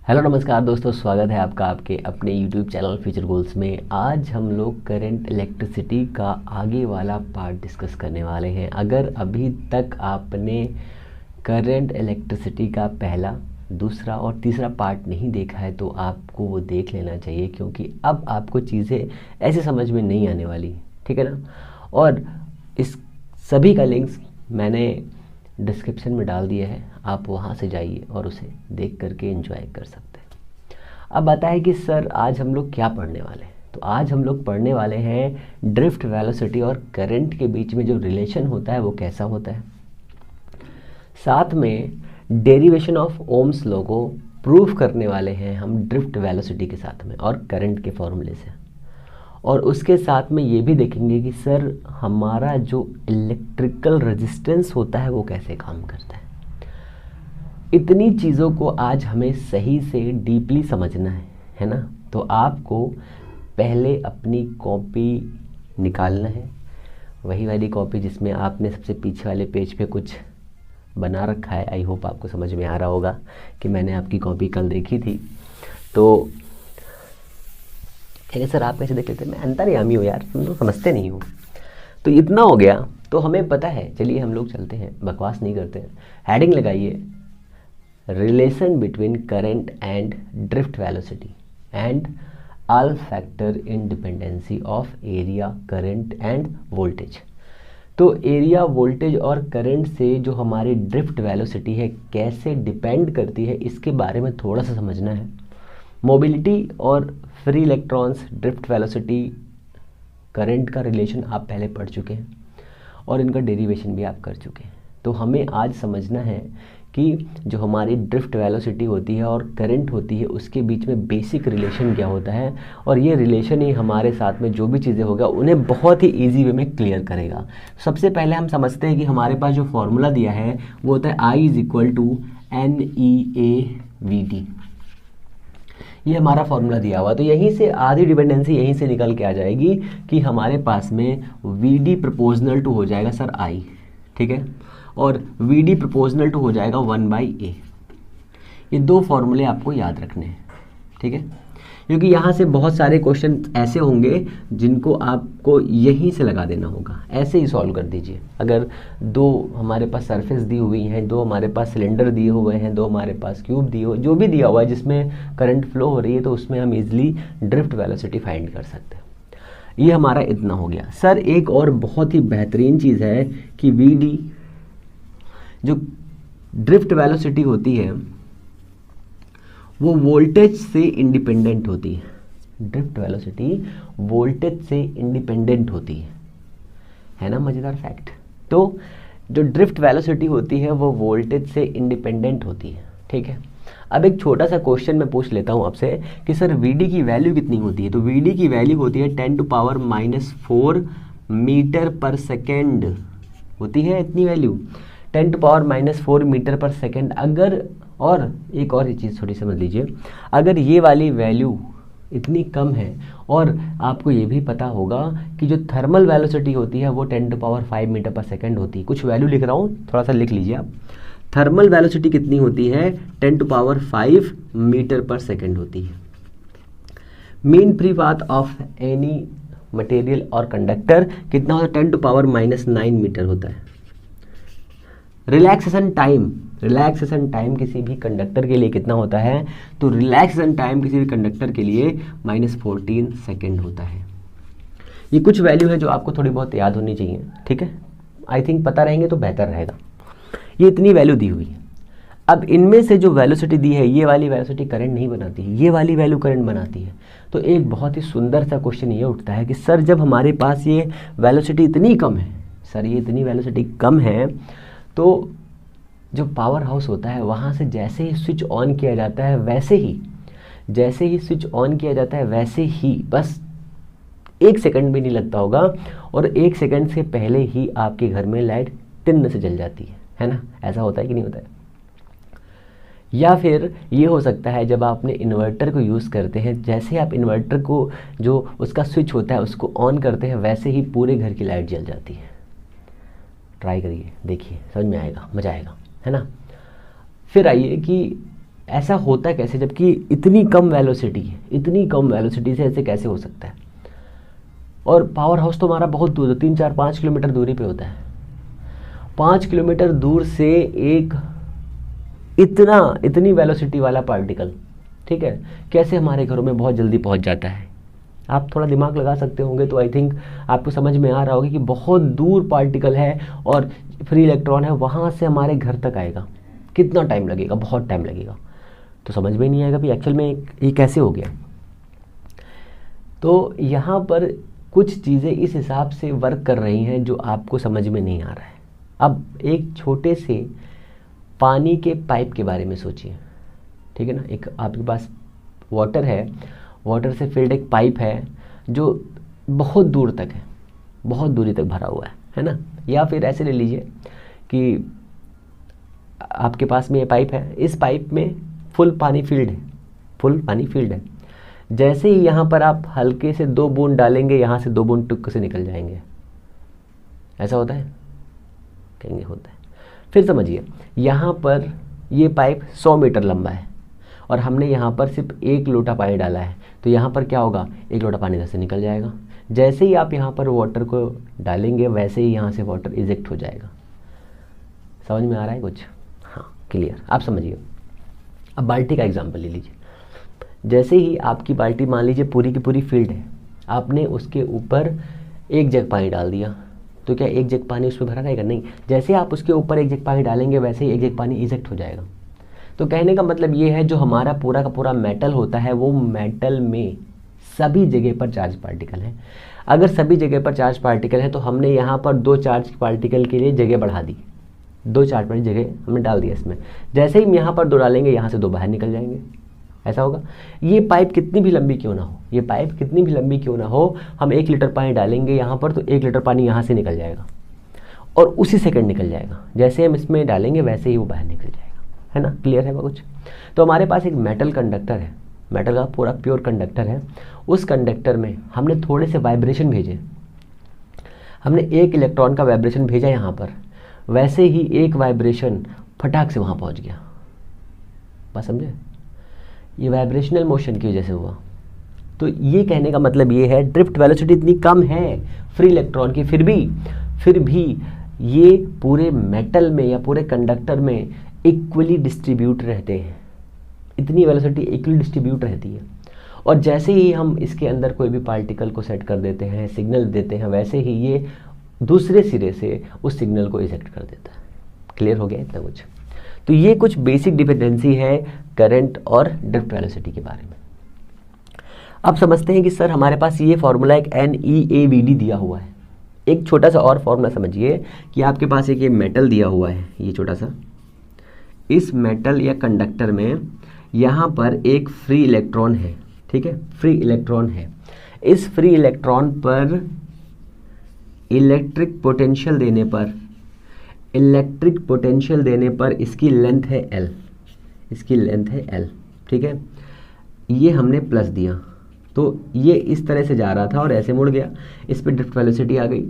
Hello नमस्कार दोस्तों, स्वागत है आपका आपके अपने यूट्यूब चैनल फ्यूचर गोल्स में। आज हम लोग करंट इलेक्ट्रिसिटी का आगे वाला पार्ट डिस्कस करने वाले हैं। अगर अभी तक आपने करंट इलेक्ट्रिसिटी का पहला, दूसरा और तीसरा पार्ट नहीं देखा है तो आपको वो देख लेना चाहिए, क्योंकि अब आपको चीज़ें ऐसे समझ में नहीं आने वाली, ठीक है ना। और इस सभी का लिंक्स मैंने डिस्क्रिप्शन में डाल दिया है, आप वहाँ से जाइए और उसे देख करके एंजॉय कर सकते हैं। अब आता है कि सर आज हम लोग क्या पढ़ने वाले हैं। तो आज हम लोग पढ़ने वाले हैं ड्रिफ्ट वेलोसिटी और करंट के बीच में जो रिलेशन होता है वो कैसा होता है। साथ में डेरिवेशन ऑफ ओम्स लॉ को प्रूफ करने वाले हैं हम ड्रिफ्ट वेलोसिटी के साथ में और करंट के फॉर्मूले से। और उसके साथ में ये भी देखेंगे कि सर हमारा जो इलेक्ट्रिकल रेजिस्टेंस होता है वो कैसे काम करता है। इतनी चीज़ों को आज हमें सही से डीपली समझना है ना। तो आपको पहले अपनी कॉपी निकालना है, वही वाली कॉपी जिसमें आपने सबसे पीछे वाले पेज पे कुछ बना रखा है। आई होप आपको समझ में आ रहा होगा कि मैंने आपकी कॉपी कल देखी थी। तो अरे सर आप कैसे देख लेते हैं, मैं अंतर्यामी हूँ यार, तुम तो समझते नहीं हो। तो इतना हो गया तो हमें पता है। चलिए हम लोग चलते हैं, बकवास नहीं करते हैं। हेडिंग लगाइए, relation between current and drift velocity and all factor in dependency of area, current end voltage. तो एरिया, वोल्टेज और करंट से जो हमारी ड्रिफ्ट वेलोसिटी है कैसे डिपेंड करती है, इसके बारे में थोड़ा सा समझना है। मोबिलिटी और free electrons, drift velocity, current का रिलेशन आप पहले पढ़ चुके हैं और इनका डेरिवेशन भी आप कर चुके हैं। तो हमें आज समझना है कि जो हमारी ड्रिफ्ट वेलोसिटी होती है और करंट होती है उसके बीच में बेसिक रिलेशन क्या होता है, और ये रिलेशन ही हमारे साथ में जो भी चीज़ें होगा उन्हें बहुत ही ईजी वे में क्लियर करेगा। सबसे पहले हम समझते हैं कि हमारे पास जो फॉर्मूला दिया है वो होता है I=NEAVD। ये हमारा फॉर्मूला दिया हुआ, तो यहीं से आधी डिपेंडेंसी यहीं से निकल के आ जाएगी कि हमारे पास में VD प्रोपोर्शनल टू हो जाएगा सर I, ठीक है, और VD प्रोपोर्शनल टू हो जाएगा 1/A। ये दो फॉर्मूले आपको याद रखने हैं, ठीक है, क्योंकि यहाँ से बहुत सारे क्वेश्चन ऐसे होंगे जिनको आपको यहीं से लगा देना होगा। ऐसे ही सॉल्व कर दीजिए। अगर दो हमारे पास सरफेस दी हुई हैं, दो हमारे पास सिलेंडर दिए हुए हैं, दो हमारे पास क्यूब दिए हुए, जो भी दिया हुआ है जिसमें करंट फ्लो हो रही है, तो उसमें हम इजीली ड्रिफ्ट वेलोसिटी फाइंड कर सकते हैं। ये हमारा इतना हो गया। सर एक और बहुत ही बेहतरीन चीज़ है कि VD जो ड्रिफ्ट वेलोसिटी होती है वो वोल्टेज से इंडिपेंडेंट होती है। ड्रिफ्ट वेलोसिटी वोल्टेज से इंडिपेंडेंट होती है ना, मज़ेदार फैक्ट। तो जो ड्रिफ्ट वेलोसिटी होती है वो वोल्टेज से इंडिपेंडेंट होती है, ठीक है। अब एक छोटा सा क्वेश्चन मैं पूछ लेता हूँ आपसे कि सर VD की वैल्यू कितनी होती है। तो VD की वैल्यू होती है 10⁻⁻4 मीटर पर सेकेंड होती है। इतनी वैल्यू 10⁻⁻4 मीटर पर सेकेंड। अगर, और एक और चीज़ थोड़ी समझ लीजिए, अगर ये वाली वैल्यू इतनी कम है, और आपको ये भी पता होगा कि जो थर्मल वेलोसिटी होती है वो 10⁵ मीटर पर सेकेंड होती है। कुछ वैल्यू लिख रहा हूँ, थोड़ा सा लिख लीजिए आप। थर्मल वेलोसिटी कितनी होती है? 10⁵ मीटर पर सेकेंड होती है। Mean free path of any material और कंडक्टर कितना होता है? 10⁻⁻9 मीटर होता है। रिलैक्सेशन टाइम किसी भी कंडक्टर के लिए कितना होता है? तो रिलैक्सेशन टाइम किसी भी कंडक्टर के लिए -14 सेकेंड होता है। ये कुछ वैल्यू है जो आपको थोड़ी बहुत याद होनी चाहिए, ठीक है। आई थिंक पता रहेंगे तो बेहतर रहेगा। ये इतनी वैल्यू दी हुई है। अब इनमें से जो वेलोसिटी दी है, ये वाली वेलोसिटी करंट नहीं बनाती है, ये वाली वैल्यू करंट बनाती है। तो एक बहुत ही सुंदर सा क्वेश्चन ये उठता है कि सर जब हमारे पास ये वेलोसिटी इतनी कम है, सर ये इतनी वेलोसिटी कम है, तो जो पावर हाउस होता है वहाँ से जैसे ही स्विच ऑन किया जाता है वैसे ही बस 1 सेकंड भी नहीं लगता होगा, और 1 सेकंड से पहले ही आपके घर में लाइट टिन से जल जाती है ना। ऐसा होता है कि नहीं होता है? या फिर ये हो सकता है जब आप अपने इन्वर्टर को यूज़ करते हैं, जैसे आप इन्वर्टर को जो उसका स्विच होता है उसको ऑन करते हैं वैसे ही पूरे घर की लाइट जल जाती है। ट्राई करिए, देखिए, समझ में आएगा, मज़ा आएगा, है ना। फिर आइए कि ऐसा होता कैसे जबकि इतनी कम वेलोसिटी है, इतनी कम वेलोसिटी से ऐसे कैसे हो सकता है? और पावर हाउस तो हमारा बहुत दूर, 3 4 5 किलोमीटर दूरी पे होता है। 5 किलोमीटर दूर से एक इतनी वेलोसिटी वाला पार्टिकल, ठीक है, कैसे हमारे घरों में बहुत जल्दी पहुंच जाता है? आप थोड़ा दिमाग लगा सकते होंगे तो आई थिंक आपको समझ में आ रहा होगा कि बहुत दूर पार्टिकल है और फ्री इलेक्ट्रॉन है, वहाँ से हमारे घर तक आएगा, कितना टाइम लगेगा? बहुत टाइम लगेगा। तो समझ में नहीं आएगा भी एक्चुअल में ये कैसे हो गया। तो यहाँ पर कुछ चीज़ें इस हिसाब से वर्क कर रही हैं जो आपको समझ में नहीं आ रहा है। अब एक छोटे से पानी के पाइप के बारे में सोचिए, ठीक है ना। एक आपके पास वाटर है, वाटर से फिल्ड एक पाइप है जो बहुत दूर तक है, बहुत दूरी तक भरा हुआ है ना। या फिर ऐसे ले लीजिए कि आपके पास में ये पाइप है, इस पाइप में फुल पानी फील्ड है, फुल पानी फील्ड है। जैसे ही यहाँ पर आप हल्के से 2 बूंद डालेंगे, यहाँ से 2 बूंद टुक से निकल जाएंगे। ऐसा होता है? कहेंगे होता है। फिर समझिए, यहाँ पर ये पाइप 100 मीटर लंबा है और हमने यहाँ पर सिर्फ 1 लोटा पानी डाला है, तो यहाँ पर क्या होगा? 1 लोटा पानी इधर से निकल जाएगा। जैसे ही आप यहाँ पर वाटर को डालेंगे वैसे ही यहाँ से वाटर इजेक्ट हो जाएगा। समझ में आ रहा है कुछ? हाँ, क्लियर। आप समझिए। अब बाल्टी का एग्जाम्पल ले लीजिए। जैसे ही आपकी बाल्टी मान लीजिए पूरी की पूरी फील्ड है, आपने उसके ऊपर 1 जग पानी डाल दिया, तो क्या 1 जग पानी उसमें भरा रहेगा? नहीं। जैसे आप उसके ऊपर 1 जग पानी डालेंगे वैसे ही 1 जग पानी इजेक्ट हो जाएगा। तो कहने का मतलब ये है, जो हमारा पूरा का पूरा मेटल होता है वो मेटल में सभी जगह पर चार्ज पार्टिकल है। अगर सभी जगह पर चार्ज पार्टिकल है तो हमने यहाँ पर 2 चार्ज पार्टिकल के लिए जगह बढ़ा दी, 2 चार्ज वाली जगह हमने डाल दिया इसमें। जैसे ही हम यहाँ पर 2 डालेंगे यहाँ से 2 बाहर निकल जाएंगे। ऐसा होगा। ये पाइप कितनी भी लंबी क्यों ना हो, ये पाइप कितनी भी लंबी क्यों ना हो, हम 1 लीटर पानी डालेंगे यहाँ पर तो 1 लीटर पानी यहाँ से निकल जाएगा और उसी सेकंड निकल जाएगा। जैसे हम इसमें डालेंगे वैसे ही वो बाहर निकल जाएगा, है ना। क्लियर है कुछ? तो हमारे पास एक मेटल कंडक्टर है, मेटल का पूरा प्योर कंडक्टर है। उस कंडक्टर में हमने थोड़े से वाइब्रेशन भेजे, हमने 1 इलेक्ट्रॉन का वाइब्रेशन भेजा यहाँ पर, वैसे ही एक वाइब्रेशन फटाक से वहाँ पहुँच गया। बस समझे? ये वाइब्रेशनल मोशन की वजह से हुआ। तो ये कहने का मतलब ये है, ड्रिफ्ट वेलोसिटी इतनी कम है फ्री इलेक्ट्रॉन की, फिर भी ये पूरे मेटल में या पूरे कंडक्टर में इक्वली डिस्ट्रीब्यूट रहते हैं। इतनी वेलोसिटी इक्वली डिस्ट्रीब्यूट रहती है। और जैसे ही हम इसके अंदर कोई भी पार्टिकल को सेट कर देते हैं, सिग्नल देते हैं, वैसे ही ये दूसरे सिरे से उस सिग्नल को इजेक्ट कर देता है। क्लियर हो गया इतना कुछ? तो ये कुछ बेसिक डिपेंडेंसी है करंट और ड्रिफ्ट वेलोसिटी के बारे में। अब समझते हैं कि सर हमारे पास ये फॉर्मूला एक NeAVD दिया हुआ है। एक छोटा सा और फॉर्मूला समझिए कि आपके पास एक ये मेटल दिया हुआ है, ये छोटा सा, इस मेटल या कंडक्टर में यहाँ पर एक फ्री इलेक्ट्रॉन है, ठीक है, फ्री इलेक्ट्रॉन है। इस फ्री इलेक्ट्रॉन पर इलेक्ट्रिक पोटेंशियल देने पर इसकी लेंथ है L, इसकी लेंथ है L, ठीक है। ये हमने प्लस दिया तो ये इस तरह से जा रहा था और ऐसे मुड़ गया, इस पे ड्रिफ्ट वेलोसिटी आ गई,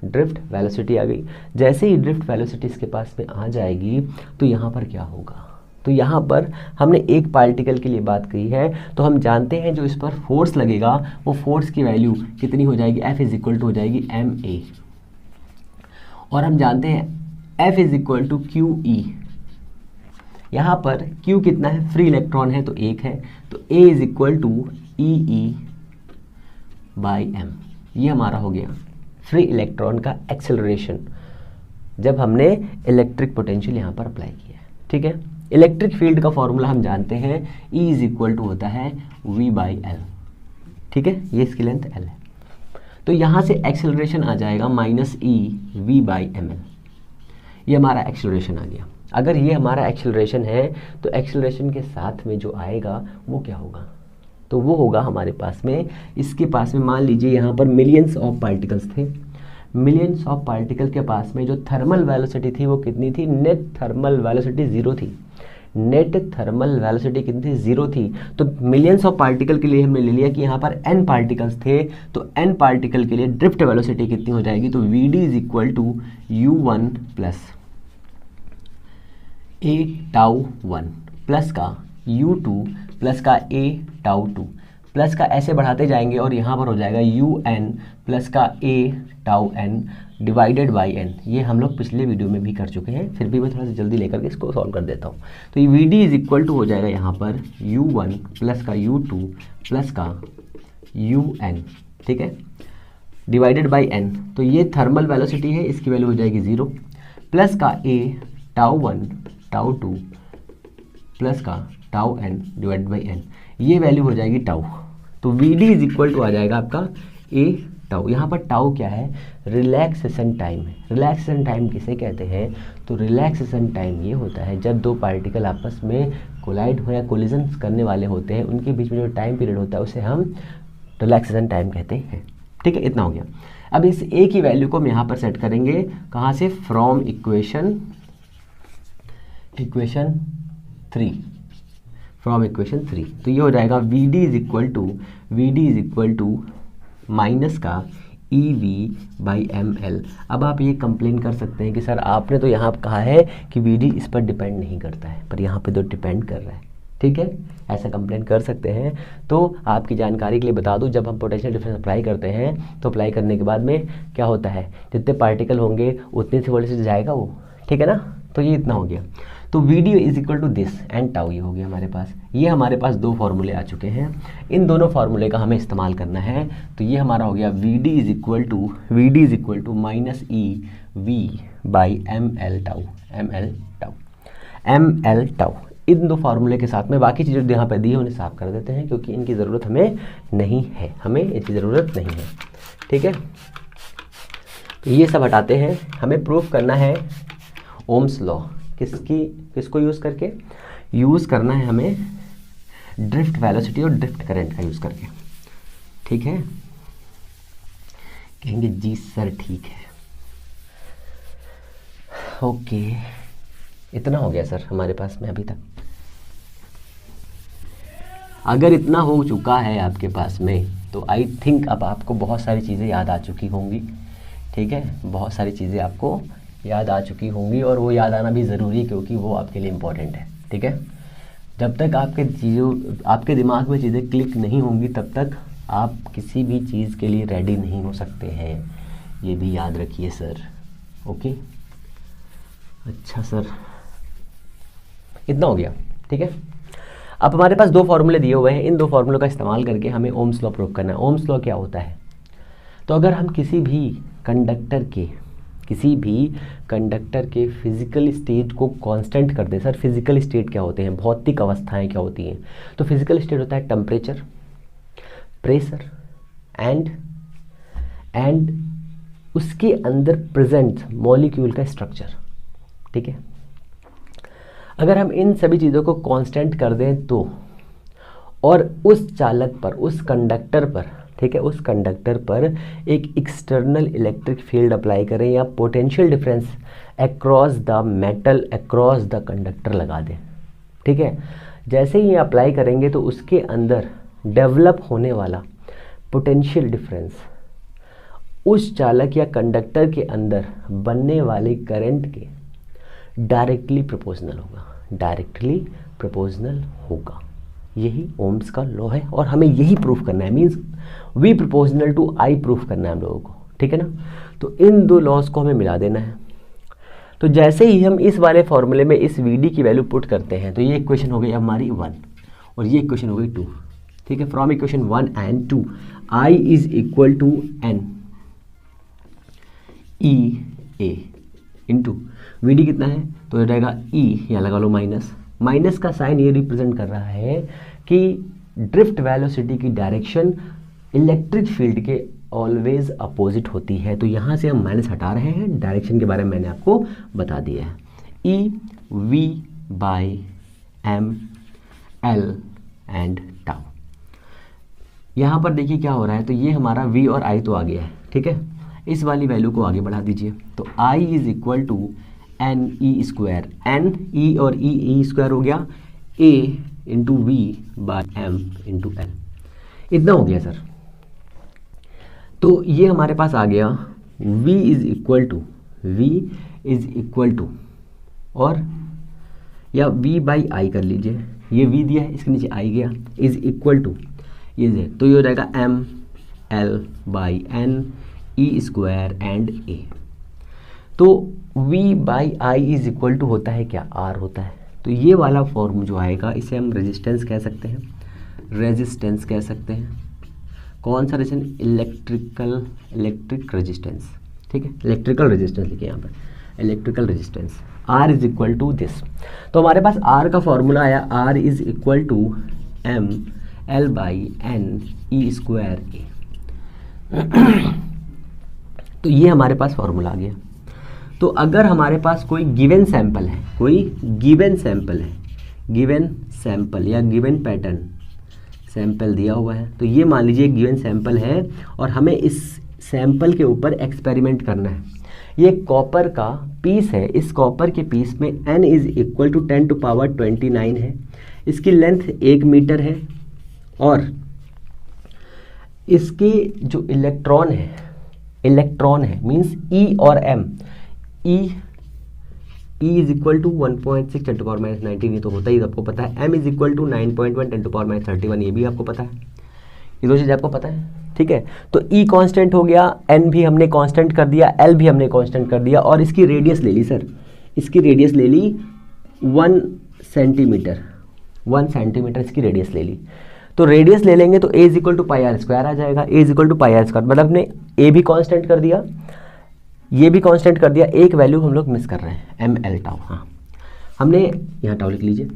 ड्रिफ्ट वेलोसिटी आ गई। जैसे ही ड्रिफ्ट वेलोसिटी इसके पास में आ जाएगी तो यहाँ पर क्या होगा? तो यहाँ पर हमने एक पार्टिकल के लिए बात की है, तो हम जानते हैं जो इस पर फोर्स लगेगा वो फोर्स की वैल्यू कितनी हो जाएगी? F इज इक्वल टू हो जाएगी ma। और हम जानते हैं F is equal to QE। यहाँ पर Q कितना है? फ्री इलेक्ट्रॉन है तो 1 है, तो A is equal to EE by M। ये हमारा हो गया फ्री इलेक्ट्रॉन का एक्सेलरेशन जब हमने इलेक्ट्रिक पोटेंशियल यहाँ पर अप्लाई किया है, ठीक है। इलेक्ट्रिक फील्ड का फॉर्मूला हम जानते हैं, E इज इक्वल टू होता है V बाई L, ठीक है। ये इसकी लेंथ L है, तो यहाँ से एक्सेलरेशन आ जाएगा -E V बाई ml। ये हमारा एक्सेलरेशन आ गया। अगर ये हमारा एक्सेलरेशन है तो एक्सेलरेशन के साथ में जो आएगा वो क्या होगा? तो वो होगा हमारे पास में, इसके पास में मान लीजिए यहाँ पर मिलियंस ऑफ पार्टिकल्स थे। मिलियंस ऑफ पार्टिकल के पास में जो थर्मल वेलोसिटी थी वो कितनी थी? नेट थर्मल वेलोसिटी 0 थी। नेट थर्मल वेलोसिटी कितनी थी? 0 थी। तो मिलियंस ऑफ पार्टिकल के लिए हमने ले लिया कि यहाँ पर n पार्टिकल्स थे, तो n पार्टिकल के लिए ड्रिफ्ट वेलोसिटी कितनी हो जाएगी? तो Vd is equal to U1 plus A tau 1 plus का U2 प्लस का A टाउ 2 प्लस का ऐसे बढ़ाते जाएंगे और यहाँ पर हो जाएगा UN प्लस का A tau n divided by n। ये हम लोग पिछले वीडियो में भी कर चुके हैं, फिर भी मैं थोड़ा सा जल्दी लेकर के इसको सॉल्व कर देता हूँ। तो ये VD इज इक्वल टू हो जाएगा यहाँ पर U1 प्लस का U2 प्लस का UN, ठीक है, डिवाइडेड बाई n। तो ये थर्मल वेलोसिटी है, इसकी वैल्यू हो जाएगी 0 प्लस का A टाउ 1 टाउ 2 प्लस का tau n divide by n, ये वैल्यू हो जाएगी टाउ। तो VD इज इक्वल टू आ जाएगा आपका A टाउ। यहाँ पर टाउ क्या है? रिलैक्सेशन टाइम है। रिलैक्सेशन टाइम किसे कहते हैं? तो रिलैक्सेशन टाइम ये होता है जब दो पार्टिकल आपस में कोलाइड हो या कोलिजन करने वाले होते हैं, उनके बीच में जो टाइम पीरियड होता है उसे हम रिलैक्सेशन टाइम कहते हैं। ठीक है, इतना हो गया। अब इस A की वैल्यू को हम यहाँ पर सेट करेंगे, कहाँ से? From equation 3, from equation 3। तो ये हो जाएगा VD is equal to minus का EV बाई ML। अब आप ये कंप्लेन कर सकते हैं कि सर आपने तो यहाँ कहा है कि VD इस पर डिपेंड नहीं करता है, पर यहाँ पे तो डिपेंड कर रहा है। ठीक है, ऐसा कंप्लेन कर सकते हैं। तो आपकी जानकारी के लिए बता दूं, जब हम पोटेंशियल डिफरेंस अप्लाई करते हैं तो अप्लाई करने के बाद में क्या होता है, जितने पार्टिकल होंगे उतने से वोल्टेज से जाएगा वो, ठीक है ना। तो ये इतना हो गया। तो VD is equal to this and tau, ये हो गया हमारे पास। ये हमारे पास दो फार्मूले आ चुके हैं, इन दोनों फार्मूले का हमें इस्तेमाल करना है। तो ये हमारा हो गया VD is equal to minus EV by ML tau. इन दो फार्मूले के साथ में बाकी चीज़ें यहाँ पे दी है उन्हें साफ कर देते हैं, क्योंकि इनकी ज़रूरत हमें नहीं है, हमें इनकी ज़रूरत नहीं है। ठीक है, तो ये सब हटाते हैं। हमें प्रूफ करना है ओम्स लॉ। किसको यूज़ करके? यूज़ करना है हमें ड्रिफ्ट वेलोसिटी और ड्रिफ्ट करंट का यूज़ करके। ठीक है, कहेंगे जी सर ठीक है, ओके। इतना हो गया सर हमारे पास में अभी तक। अगर इतना हो चुका है आपके पास में तो आई थिंक अब आपको बहुत सारी चीज़ें याद आ चुकी होंगी। ठीक है, बहुत सारी चीज़ें आपको याद आ चुकी होंगी, और वो याद आना भी ज़रूरी है क्योंकि वो आपके लिए इम्पोर्टेंट है। ठीक है, जब तक आपके दिमाग में चीज़ें क्लिक नहीं होंगी तब तक आप किसी भी चीज़ के लिए रेडी नहीं हो सकते हैं, ये भी याद रखिए सर। ओके, अच्छा सर, इतना हो गया। ठीक है, अब हमारे पास दो फार्मूले दिए हुए हैं, इन दो फार्मूलों का इस्तेमाल करके हमें ओम्स लॉ प्रूव करना है। ओम्स लॉ क्या होता है? तो अगर हम किसी भी कंडक्टर के फिजिकल स्टेट को कांस्टेंट कर दें। सर फिजिकल स्टेट क्या होते हैं? भौतिक अवस्थाएं क्या होती हैं? तो फिजिकल स्टेट होता है टेम्परेचर, प्रेशर एंड उसके अंदर प्रेजेंट मॉलिक्यूल का स्ट्रक्चर। ठीक है, अगर हम इन सभी चीज़ों को कांस्टेंट कर दें तो, और उस चालक पर, उस कंडक्टर पर, ठीक है, उस कंडक्टर पर एक एक्सटर्नल इलेक्ट्रिक फील्ड अप्लाई करें या potential difference across the metal, across the conductor लगा दें। ठीक है, जैसे ही ये अप्लाई करेंगे तो उसके अंदर डेवलप होने वाला पोटेंशियल डिफरेंस उस चालक या कंडक्टर के अंदर बनने वाले करंट के डायरेक्टली प्रोपोर्शनल होगा। यही ओम्स का लॉ है और हमें यही प्रूफ करना है, means V proportional to I proof करना है हम लोगों को। ठीक है ना, तो इन दो लॉस को हमें मिला देना है। तो जैसे ही हम इस वाले फॉर्मूले में इस VD की वैल्यू पुट करते हैं तो ये इक्वेशन हो गई हमारी 1 और ये इक्वेशन हो गई 2। ठीक है, from equation 1 and 2 I is equal to N EA into VD कितना है? तो हो जाएगा E, यहाँ लगा लो माइनस का साइन ये रिप्रेजेंट कर रहा है कि ड्रिफ्ट वेलोसिटी की डायरेक्शन इलेक्ट्रिक फील्ड के ऑलवेज अपोजिट होती है। तो यहाँ से हम माइनस हटा रहे हैं, डायरेक्शन के बारे में मैंने आपको बता दिया है। EV by ML and tau. यहाँ पर देखिए क्या हो रहा है, तो ये हमारा V और I तो आ गया है। ठीक है, इस वाली वैल्यू को आगे बढ़ा दीजिए। तो I is equal to NE square, NE और E स्क्वायर हो गया A into V by M into L। इतना हो गया सर। तो ये हमारे पास आ गया V इज इक्वल टू और या V बाई I कर लीजिए, ये v दिया है, इसके नीचे i गया, इज इक्वल टू ये z, तो ये हो जाएगा ml/n e² एंड a। तो v/i इज इक्वल टू होता है क्या, r होता है। तो ये वाला फॉर्म जो आएगा इसे हम रेजिस्टेंस कह सकते हैं, रेजिस्टेंस कह सकते हैं। कौन सा रेजिस्टेंस, इलेक्ट्रिक रेजिस्टेंस, ठीक है, इलेक्ट्रिकल रेजिस्टेंस लिखिए यहाँ पर, electrical resistance R is equal to this. तो हमारे पास R का फॉर्मूला आया, R is equal to ml/n e² a। तो ये हमारे पास फॉर्मूला आ गया। तो अगर हमारे पास कोई गिवन सैंपल है, कोई गिवन सैंपल है, गिवन सैंपल या गिवन पैटर्न सैंपल दिया हुआ है, तो ये मान लीजिए गिवन सैंपल है और हमें इस सैंपल के ऊपर एक्सपेरिमेंट करना है। ये कॉपर का पीस है, इस कॉपर के पीस में n इज इक्वल टू 10⁻29 है, इसकी लेंथ 1 मीटर है और इसके जो इलेक्ट्रॉन है मीन्स E और M, E is equal to 1.6 10⁻19, ये तो होता ही आपको पता है। M इज इक्वल टू 9.1 10⁻31, ये भी आपको पता है, ये दो चीज़ें आपको पता है, ठीक है। तो E कांस्टेंट हो गया, N भी हमने कांस्टेंट कर दिया, L भी हमने कांस्टेंट कर दिया और इसकी रेडियस ले ली सर, इसकी रेडियस ले ली 1 सेंटीमीटर, 1 सेंटीमीटर इसकी रेडियस ले ली। तो रेडियस ले लेंगे तो a is equal to πr² आ जाएगा, a is equal to πr², मतलब हमने a भी कांस्टेंट कर दिया, ये भी कांस्टेंट कर दिया, एक वैल्यू हम लोग मिस कर रहे हैं, ml टाउ, हाँ हमने यहाँ टाउ लिख लीजिए,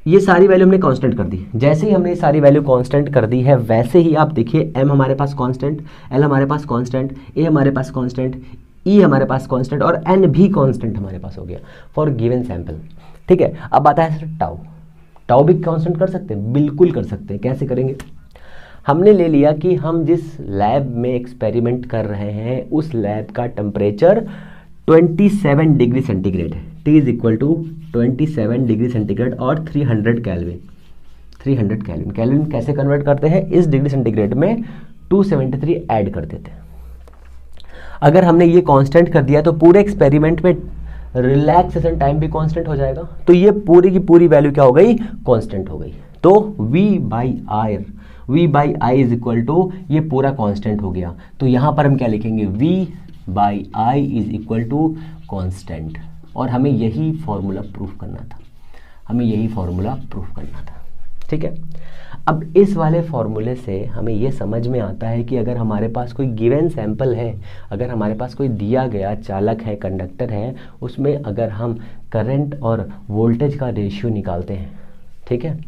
ये सारी वैल्यू हमने कांस्टेंट कर दी। जैसे ही हमने सारी वैल्यू कांस्टेंट कर दी है वैसे ही आप देखिए m हमारे पास कांस्टेंट, l हमारे पास कांस्टेंट, a हमारे पास कांस्टेंट, e हमारे पास कांस्टेंट और n भी कांस्टेंट हमारे पास हो गया फॉर गिवन सैंपल, ठीक है। अब आता है सर टाउ, टाउ भी कांस्टेंट कर सकते हैं, बिल्कुल कर सकते हैं। कैसे करेंगे, हमने ले लिया कि हम जिस लैब में एक्सपेरिमेंट कर रहे हैं उस लैब का टेम्परेचर 27 डिग्री सेंटीग्रेड है, T is equal to 27 degree centigrade और 300 केल्विन। 300 केल्विन, केल्विन कैसे कन्वर्ट करते हैं, इस डिग्री सेंटीग्रेड में 273 ऐड कर देते हैं। अगर हमने ये कांस्टेंट कर दिया तो पूरे एक्सपेरिमेंट में रिलैक्सेशन टाइम भी कांस्टेंट हो जाएगा, तो ये पूरी की पूरी वैल्यू क्या हो गई, कांस्टेंट हो गई। तो v/i इज इक्वल टू ये पूरा कांस्टेंट हो गया, तो यहाँ पर हम क्या लिखेंगे, v/i is equal to constant, और हमें यही फॉर्मूला प्रूफ करना था, हमें यही फॉर्मूला प्रूफ करना था, ठीक है। अब इस वाले फॉर्मूले से हमें ये समझ में आता है कि अगर हमारे पास कोई गिवन सैंपल है, अगर हमारे पास कोई दिया गया चालक है, कंडक्टर है, उसमें अगर हम करंट और वोल्टेज का रेशियो निकालते हैं, ठीक है,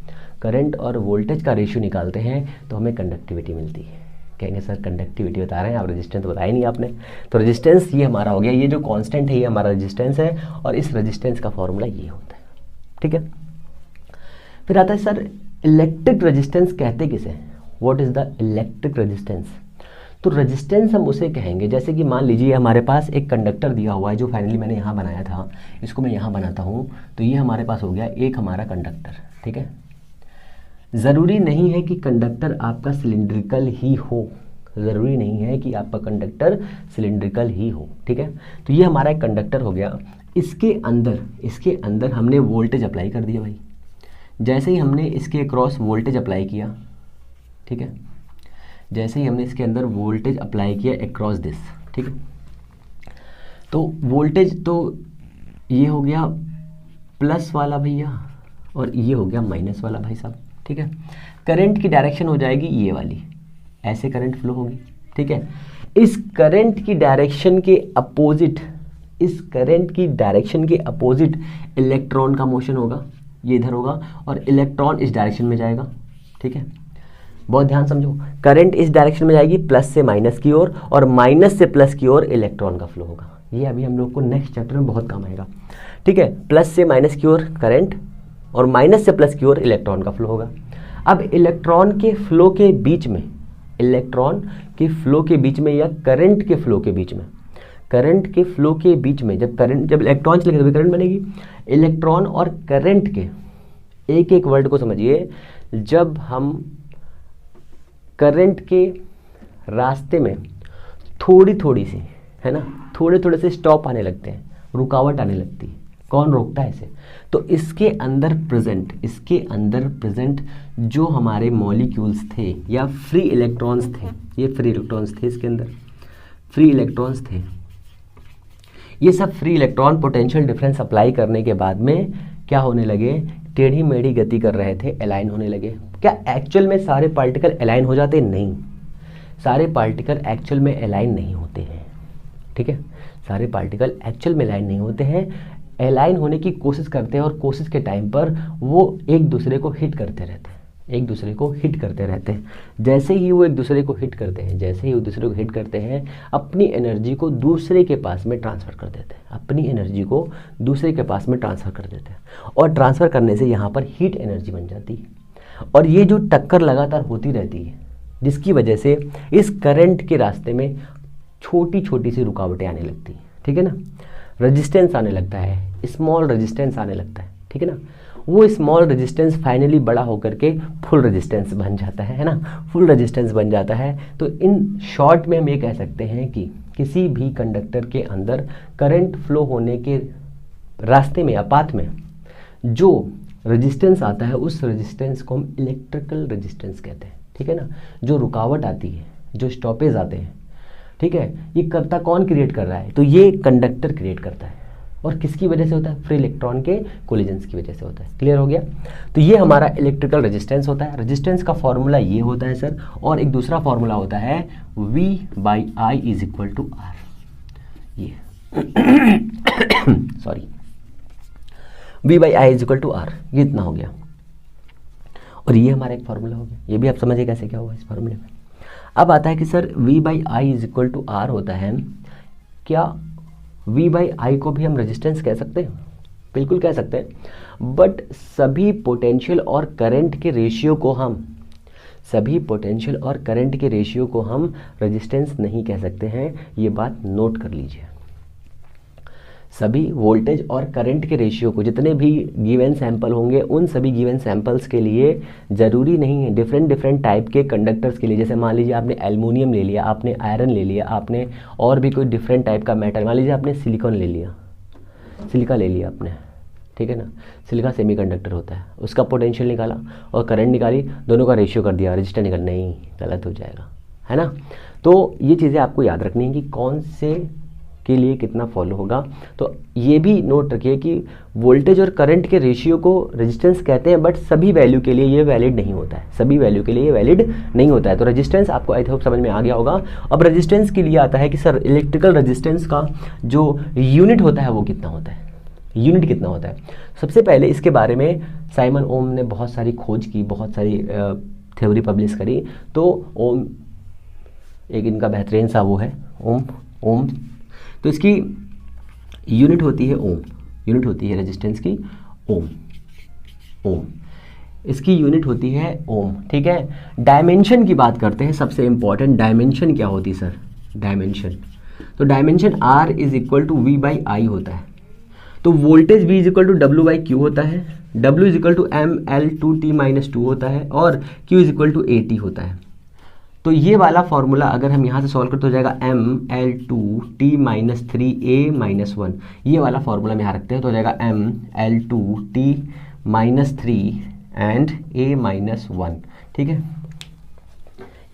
करंट और वोल्टेज का रेशियो निकालते हैं तो हमें कंडक्टिविटी मिलती है। कहेंगे सर कंडक्टिविटी बता रहे हैं आप, रेजिस्टेंस बताया नहीं आपने। तो रेजिस्टेंस ये हमारा हो गया, ये जो कांस्टेंट है ये हमारा रेजिस्टेंस है और इस रेजिस्टेंस का फॉर्मूला ये होता है, ठीक है। फिर आता है सर इलेक्ट्रिक रेजिस्टेंस कहते किसे, what is the electric resistance. तो रेजिस्टेंस हम उसे कहेंगे, जैसे कि मान लीजिए हमारे पास एक कंडक्टर दिया हुआ है जो फाइनली मैंने यहाँ बनाया था, इसको मैं यहाँ बनाता हूँ, तो ये हमारे पास हो गया एक हमारा कंडक्टर, ठीक है। ज़रूरी नहीं है कि कंडक्टर आपका सिलिंड्रिकल ही हो, ज़रूरी नहीं है कि आपका कंडक्टर सिलिंड्रिकल ही हो, ठीक है। तो ये हमारा एक कंडक्टर हो गया, इसके अंदर हमने वोल्टेज अप्लाई कर दिया भाई। जैसे ही हमने इसके अक्रॉस वोल्टेज अप्लाई किया, ठीक है, जैसे ही हमने इसके अंदर वोल्टेज अप्लाई किया अक्रॉस दिस, ठीक है, तो वोल्टेज तो ये हो गया प्लस वाला भैया और ये हो गया माइनस वाला भाई साहब, ठीक है। करंट की डायरेक्शन हो जाएगी ये वाली, ऐसे करंट फ्लो होगी, ठीक है। इस करंट की डायरेक्शन के अपोजिट, इस करंट की डायरेक्शन के अपोजिट इलेक्ट्रॉन का मोशन होगा, ये इधर होगा और इलेक्ट्रॉन इस डायरेक्शन में जाएगा, ठीक है। बहुत ध्यान समझो, करंट इस डायरेक्शन में जाएगी प्लस से माइनस की ओर और माइनस से प्लस की ओर इलेक्ट्रॉन का फ्लो होगा। ये अभी हम लोग को नेक्स्ट चैप्टर में बहुत काम आएगा, ठीक है। प्लस से माइनस की ओर करंट और माइनस से प्लस की ओर इलेक्ट्रॉन का फ्लो होगा। अब इलेक्ट्रॉन के फ्लो के बीच में, इलेक्ट्रॉन के फ्लो के बीच में या करंट के फ्लो के बीच में, करंट के फ्लो के बीच में जब इलेक्ट्रॉन चलेगा तभी करंट बनेगी। इलेक्ट्रॉन और करंट के एक एक वर्ड को समझिए, जब हम करंट के रास्ते में थोड़ी थोड़ी सी, है ना, थोड़े थोड़े से स्टॉप आने लगते हैं, रुकावट आने लगती है, कौन रोकता है इसे? तो इसके अंदर प्रेजेंट जो हमारे मॉलिक्यूल्स थे या फ्री इलेक्ट्रॉन्स थे, ये फ्री इलेक्ट्रॉन्स थे, इसके अंदर फ्री इलेक्ट्रॉन्स थे, ये सब free electron potential difference apply करने के बाद में क्या होने लगे? टेढ़ी मेढ़ी गति कर रहे थे, अलाइन होने लगे। क्या एक्चुअल में सारे पार्टिकल अलाइन हो जाते? नहीं, सारे पार्टिकल एक्चुअल में अलाइन नहीं होते हैं, ठीक है, सारे पार्टिकल एक्चुअल में अलाइन नहीं होते हैं, अलाइन होने की कोशिश करते हैं और कोशिश के टाइम पर वो एक दूसरे को हिट करते रहते हैं, एक दूसरे को हिट करते रहते हैं। जैसे ही वो एक दूसरे को हिट करते हैं, जैसे ही एक दूसरे को हिट करते हैं, अपनी एनर्जी को दूसरे के पास में ट्रांसफ़र कर देते हैं, अपनी एनर्जी को दूसरे के पास में ट्रांसफ़र कर देते हैं, और ट्रांसफ़र करने से यहाँ पर हीट एनर्जी बन जाती है। और ये जो टक्कर लगातार होती रहती है, जिसकी वजह से इस करंट के रास्ते में छोटी छोटी सी रुकावटें आने लगती हैं, ठीक है ना, रेजिस्टेंस आने लगता है, स्मॉल रेजिस्टेंस आने लगता है, ठीक है ना। वो स्मॉल रेजिस्टेंस फाइनली बड़ा होकर के फुल रेजिस्टेंस बन जाता है ना, फुल रेजिस्टेंस बन जाता है। तो इन शॉर्ट में हम ये कह सकते हैं कि किसी भी कंडक्टर के अंदर करंट फ्लो होने के रास्ते में या पाथ में जो रेजिस्टेंस आता है, उस रेजिस्टेंस को हम इलेक्ट्रिकल रेजिस्टेंस कहते हैं, ठीक है ना। जो रुकावट आती है, जो स्टॉपेज आते हैं, ठीक है, ये करता कौन क्रिएट कर रहा है? तो ये कंडक्टर क्रिएट करता है। और किसकी वजह से होता है? फ्री इलेक्ट्रॉन के कोलिजन्स की वजह से होता है। क्लियर हो गया? तो ये हमारा इलेक्ट्रिकल रेजिस्टेंस होता है। रेजिस्टेंस का फॉर्मूला ये होता है सर, और एक दूसरा फॉर्मूला होता है V/I is equal to R, ये sorry, V/I is equal to R, ये इतना हो गया। और ये हमारा एक फार्मूला हो गया, ये भी आप समझिए कैसे क्या हुआ इस फार्मूले में। अब आता है कि sir V/I is equal to R होता है, क्या V/I को भी हम रेजिस्टेंस कह सकते हैं? बिल्कुल कह सकते हैं, बट सभी पोटेंशियल और करंट के रेशियो को हम रेजिस्टेंस नहीं कह सकते हैं। ये बात नोट कर लीजिए। सभी वोल्टेज और करंट के रेशियो को, जितने भी गिवन सैंपल होंगे, उन सभी गिवन सैंपल्स के लिए ज़रूरी नहीं है, डिफरेंट टाइप के कंडक्टर्स के लिए, जैसे मान लीजिए आपने एल्युमिनियम ले लिया, आपने आयरन ले लिया, आपने और भी कोई डिफरेंट टाइप का मेटल, मान लीजिए आपने सिलिकॉन ले लिया, सिलिका ले लिया आपने, ठीक है ना, सिलिका सेमीकंडक्टर होता है, उसका पोटेंशियल निकाला और करंट निकाली, दोनों का रेशियो कर दिया, रजिस्टर निकल, नहीं, गलत हो जाएगा, है ना। तो ये चीज़ें आपको याद रखनी है कि कौन से के लिए कितना फॉलो होगा। तो ये भी नोट रखिए कि वोल्टेज और करंट के रेशियो को रेजिस्टेंस कहते हैं, बट सभी वैल्यू के लिए ये वैलिड नहीं होता है, सभी वैल्यू के लिए ये वैलिड नहीं होता है। तो रेजिस्टेंस आपको आई होप समझ में आ गया होगा। अब रेजिस्टेंस के लिए आता है कि सर इलेक्ट्रिकल रेजिस्टेंस का जो यूनिट होता है वो कितना होता है, यूनिट कितना होता है। सबसे पहले इसके बारे में साइमन ओम ने बहुत सारी खोज की, बहुत सारी थ्योरी पब्लिश करी। तो ओम एक इनका बेहतरीन सा वो है, ओम तो इसकी यूनिट होती है ओम, यूनिट होती है रेजिस्टेंस की ओम, इसकी यूनिट होती है ओम, ठीक है। डायमेंशन की बात करते हैं, सबसे इंपॉर्टेंट डायमेंशन क्या होती है सर? डायमेंशन, तो dimension R is equal to V/I होता है। तो voltage V is equal to W/Q होता है, W is equal to ML2T-2 होता है, और Q is equal to AT होता है। तो ये वाला फॉर्मूला अगर हम यहाँ से सॉल्व करते हो जाएगा ML2T-3A-1, ये वाला फॉर्मूला हम यहाँ रखते हैं तो हो जाएगा ML2T-3 एंड A-1, ठीक है,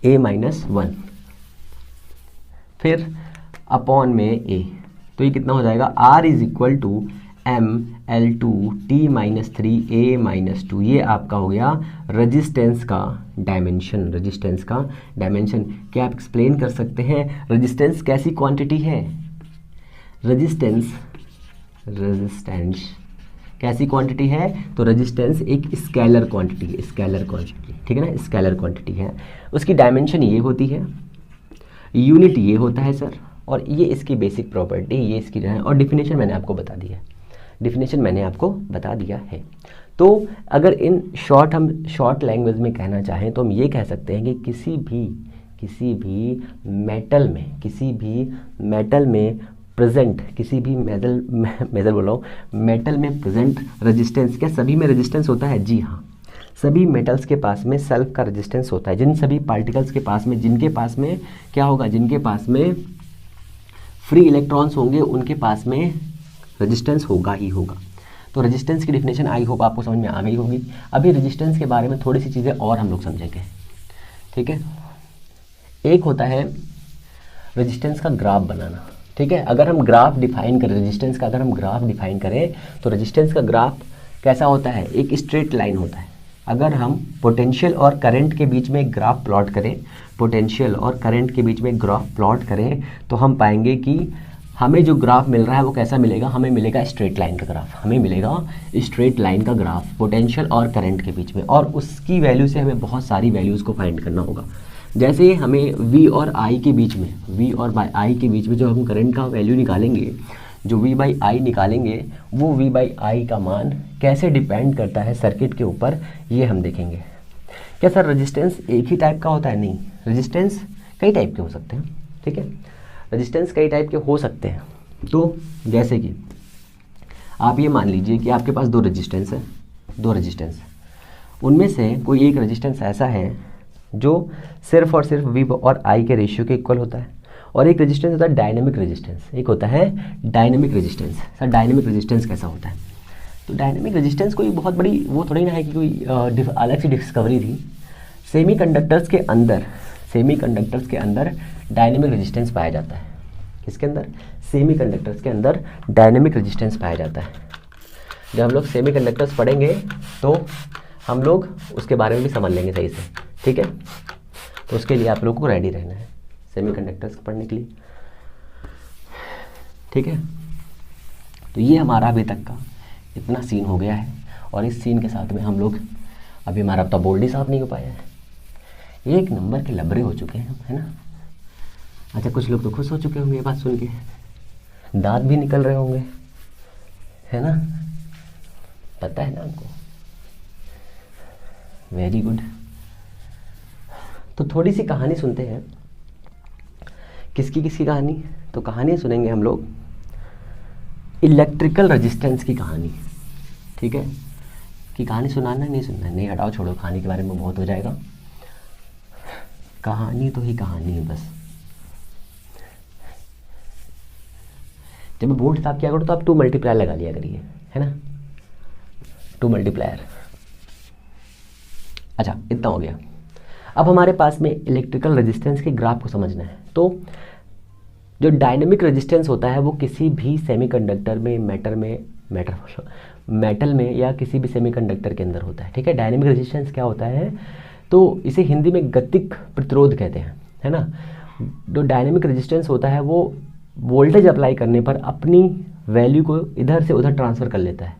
A-1, फिर अपॉन में A, तो ये कितना हो जाएगा? R is equal to ML2T-3A-2, ये आपका हो गया रेजिस्टेंस का डायमेंशन, रेजिस्टेंस का डायमेंशन। क्या आप एक्सप्लेन कर सकते हैं रेजिस्टेंस कैसी क्वांटिटी है? रेजिस्टेंस कैसी क्वांटिटी है? तो रेजिस्टेंस एक स्केलर क्वांटिटी है, स्केलर क्वांटिटी, ठीक है ना, स्केलर क्वांटिटी है। उसकी डायमेंशन ये होती है, यूनिट ये होता है सर, और ये इसकी बेसिक प्रॉपर्टी, ये इसकी जो है, और डिफिनेशन मैंने आपको बता दिया है, डिफिनेशन मैंने आपको बता दिया है। तो अगर इन शॉर्ट हम शॉर्ट लैंग्वेज में कहना चाहें तो हम ये कह सकते हैं कि किसी भी मेटल में प्रेजेंट, किसी भी मेटल में प्रेजेंट रेजिस्टेंस, क्या सभी में रेजिस्टेंस होता है? जी हाँ, सभी मेटल्स के पास में सेल्फ का रेजिस्टेंस होता है। जिन सभी पार्टिकल्स के पास में, जिनके पास में क्या होगा, जिनके पास में फ्री इलेक्ट्रॉन्स होंगे, उनके पास में रेजिस्टेंस होगा ही होगा। तो रेजिस्टेंस की डिफिनेशन आई होप आपको समझ में आ गई होगी। अभी रेजिस्टेंस के बारे में थोड़ी सी चीज़ें और हम लोग समझेंगे, ठीक है। एक होता है रेजिस्टेंस का ग्राफ बनाना, ठीक है। अगर हम ग्राफ डिफाइन करें रेजिस्टेंस का, अगर हम ग्राफ डिफाइन करें तो रेजिस्टेंस का ग्राफ कैसा होता है, एक स्ट्रेट लाइन होता है। अगर हम पोटेंशियल और करंट के बीच में ग्राफ प्लॉट करें, पोटेंशियल और करंट के बीच में ग्राफ प्लॉट करें तो हम पाएंगे कि हमें जो ग्राफ मिल रहा है वो कैसा मिलेगा, हमें मिलेगा स्ट्रेट लाइन का ग्राफ, हमें मिलेगा स्ट्रेट लाइन का ग्राफ पोटेंशियल और करंट के बीच में। और उसकी वैल्यू से हमें बहुत सारी वैल्यूज़ को फाइंड करना होगा। जैसे हमें V और I के बीच में, V और I के बीच में जो हम करंट का वैल्यू निकालेंगे, जो V/I निकालेंगे, वो V/I का मान कैसे डिपेंड करता है सर्किट के ऊपर, ये हम देखेंगे। क्या सर रेजिस्टेंस एक ही टाइप का होता है? नहीं, रेजिस्टेंस कई टाइप के हो सकते हैं, ठीक है। रेजिस्टेंस कई टाइप के हो सकते हैं। तो जैसे कि आप ये मान लीजिए कि आपके पास दो रेजिस्टेंस है, दो रेजिस्टेंस, उनमें से कोई एक रेजिस्टेंस ऐसा है जो सिर्फ और सिर्फ V और I के रेशियो के इक्वल होता है, और एक रेजिस्टेंस होता है डायनेमिक रेजिस्टेंस, एक होता है dynamic resistance. Sir dynamic resistance कैसा होता है? तो डायनेमिक रेजिस्टेंस कोई बहुत बड़ी वो थोड़ी ना है कि कोई अलग सी डिस्कवरी थी। सेमीकंडक्टर्स के अंदर डायनेमिक रेजिस्टेंस पाया जाता है। किसके अंदर? सेमीकंडक्टर्स के अंदर डायनेमिक रेजिस्टेंस पाया जाता है। जब हम लोग सेमीकंडक्टर्स पढ़ेंगे तो हम लोग उसके बारे में भी समझ लेंगे सही से, ठीक है। तो उसके लिए आप लोगों को रेडी रहना है सेमीकंडक्टर्स पढ़ने के लिए, ठीक है। तो ये हमारा अभी तक का इतना सीन हो गया है, और इस सीन के साथ में हम लोग अभी हमारा अब तो बोर्ड ही साफ नहीं हो पाया है, एक नंबर के लबरे हो चुके हैं, है ना। अच्छा, कुछ लोग तो खुश हो चुके होंगे ये बात सुन के, दांत भी निकल रहे होंगे, है ना, पता है ना आपको। Very good. तो थोड़ी सी कहानी सुनते हैं। किसकी कहानी? तो कहानी सुनेंगे हम लोग इलेक्ट्रिकल रेजिस्टेंस की कहानी, ठीक है। कि कहानी सुनाना नहीं सुनना, नहीं हटाओ, छोड़ो, कहानी के बारे में बहुत हो जाएगा। कहानी तो ही कहानी है बस। जब मैं बोर्ड साफ किया करो तो आप 2 मल्टीप्लायर लगा लिया करिए, है ना, 2 मल्टीप्लायर। अच्छा, इतना हो गया। अब हमारे पास में इलेक्ट्रिकल रेजिस्टेंस के ग्राफ को समझना है। तो जो डायनेमिक रेजिस्टेंस होता है वो किसी भी सेमीकंडक्टर में, मेटल में या किसी भी सेमीकंडक्टर के अंदर होता है, ठीक है। डायनेमिक रेजिस्टेंस क्या होता है? तो इसे हिंदी में गतिक प्रतिरोध कहते हैं, है ना। जो डायनेमिक रेजिस्टेंस होता है वो वोल्टेज अप्लाई करने पर अपनी वैल्यू को इधर से उधर ट्रांसफ़र कर लेता है।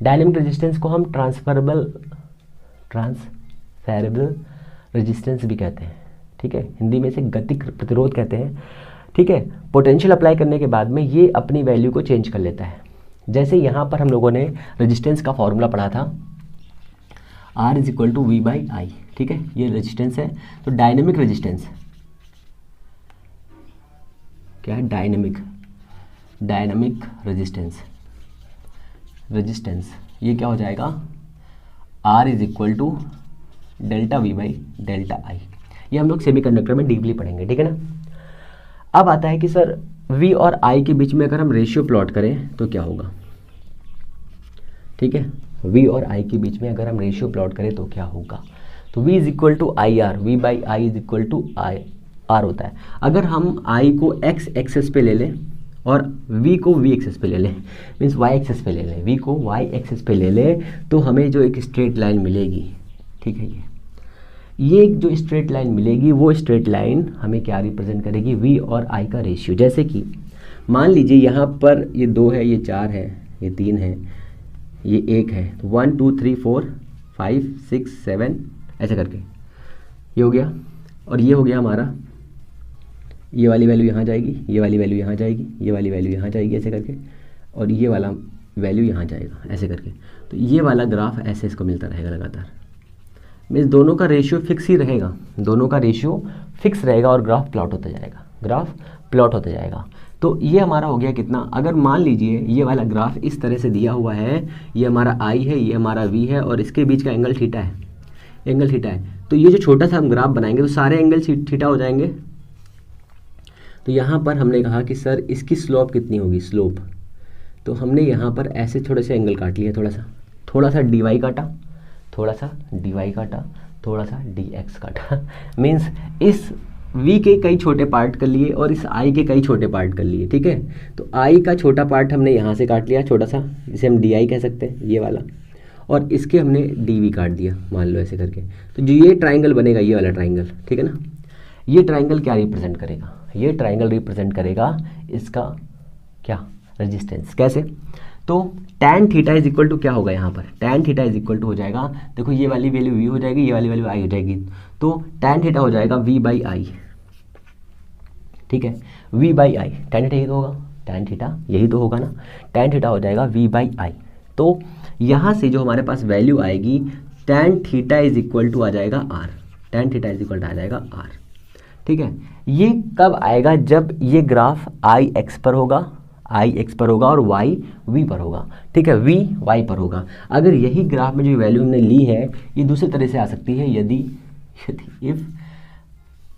डायनेमिक रेजिस्टेंस को हम ट्रांसफरेबल रेजिस्टेंस भी कहते हैं, ठीक है। हिंदी में इसे गतिक प्रतिरोध कहते हैं, ठीक है। पोटेंशियल अप्लाई करने के बाद में ये अपनी वैल्यू को चेंज कर लेता है। जैसे यहाँ पर हम लोगों ने रेजिस्टेंस का फॉर्मूला पढ़ा था, R = V/I, ठीक है। ये रेजिस्टेंस है। तो डायनेमिक रेजिस्टेंस क्या है? डायनेमिक रेजिस्टेंस ये क्या हो जाएगा? R = ΔV/ΔI। ये हम लोग सेमीकंडक्टर में डीपली पढ़ेंगे, ठीक है ना। अब आता है कि सर V और I के बीच में अगर हम रेशियो प्लॉट करें तो क्या होगा, ठीक है। V और I के बीच में अगर हम रेशियो प्लॉट करें तो क्या होगा? तो V = IR, V/I = R होता है। अगर हम I को X एक्सेस पे ले लें और V को V एक्सेस पे ले लें, मीन्स Y एक्सेस पे ले लें, V को Y एक्सेस पे ले लें, तो हमें जो एक स्ट्रेट लाइन मिलेगी, ठीक है। ये जो स्ट्रेट लाइन मिलेगी वो स्ट्रेट लाइन हमें क्या रिप्रेजेंट करेगी? V और I का रेशियो। जैसे कि मान लीजिए यहाँ पर ये 2 है, ये 4 है, ये 3 है, ये 1 है, तो 1 2 3 4 5 6 7 ऐसे करके ये हो गया। और ये हो गया हमारा, ये वाली वैल्यू यहाँ जाएगी, ये वाली वैल्यू यहाँ जाएगी, ये वाली वैल्यू यहाँ जाएगी ऐसे करके, और ये वाला वैल्यू यहाँ जाएगा ऐसे करके। तो ये वाला ग्राफ ऐसे इसको मिलता रहेगा लगातार। मीन्स दोनों का रेशियो फिक्स ही रहेगा, दोनों का रेशियो फिक्स रहेगा और ग्राफ प्लॉट होता जाएगा। तो ये हमारा हो गया कितना? अगर मान लीजिए ये वाला ग्राफ इस तरह से दिया हुआ है, ये हमारा I है, ये हमारा V है, और इसके बीच का एंगल थीटा है, तो ये जो छोटा सा हम ग्राफ बनाएंगे तो सारे एंगल थीटा हो जाएंगे। तो यहाँ पर हमने कहा कि सर इसकी स्लोप कितनी होगी? स्लोप तो हमने यहाँ पर ऐसे थोड़े से एंगल काट लिया, थोड़ा सा डी वाई काटा, थोड़ा सा डी वाई काटा, थोड़ा सा डी एक्स काटा। मीन्स इस v के कई छोटे पार्ट कर लिए और इस i के कई छोटे पार्ट कर लिए, ठीक है। तो i का छोटा पार्ट हमने यहाँ से काट लिया छोटा सा, जिसे हम डी आई कह सकते हैं, ये वाला, और इसके हमने डी वी काट दिया, मान लो ऐसे करके। तो जो ये ट्राइंगल बनेगा, ये वाला ट्राइंगल, ठीक है ना, ये ट्राइंगल क्या रिप्रेजेंट करेगा, ये ट्राइंगल रिप्रेजेंट करेगा इसका क्या, रेजिस्टेंस। कैसे, तो tan theta is equal to क्या होगा यहाँ पर, tan theta is equal to हो जाएगा, देखो ये वाली वैल्यू v हो जाएगी, ये वाली वैल्यू i हो जाएगी, तो tan थीटा हो जाएगा v बाई आई, ठीक है, v by I, tan theta यही तो होगा, tan थीटा यही तो होगा ना, tan थीटा हो जाएगा v बाई आई। तो यहाँ से जो हमारे पास वैल्यू आएगी tan theta is equal to आ जाएगा r, tan theta is equal to आ जाएगा r, ठीक है। ये कब आएगा, जब ये ग्राफ आई एक्स पर होगा, आई एक्स पर होगा और वाई वी पर होगा, ठीक है, वी वाई पर होगा। अगर यही ग्राफ में जो वैल्यू हमने ली है ये दूसरी तरह से आ सकती है, यदि इफ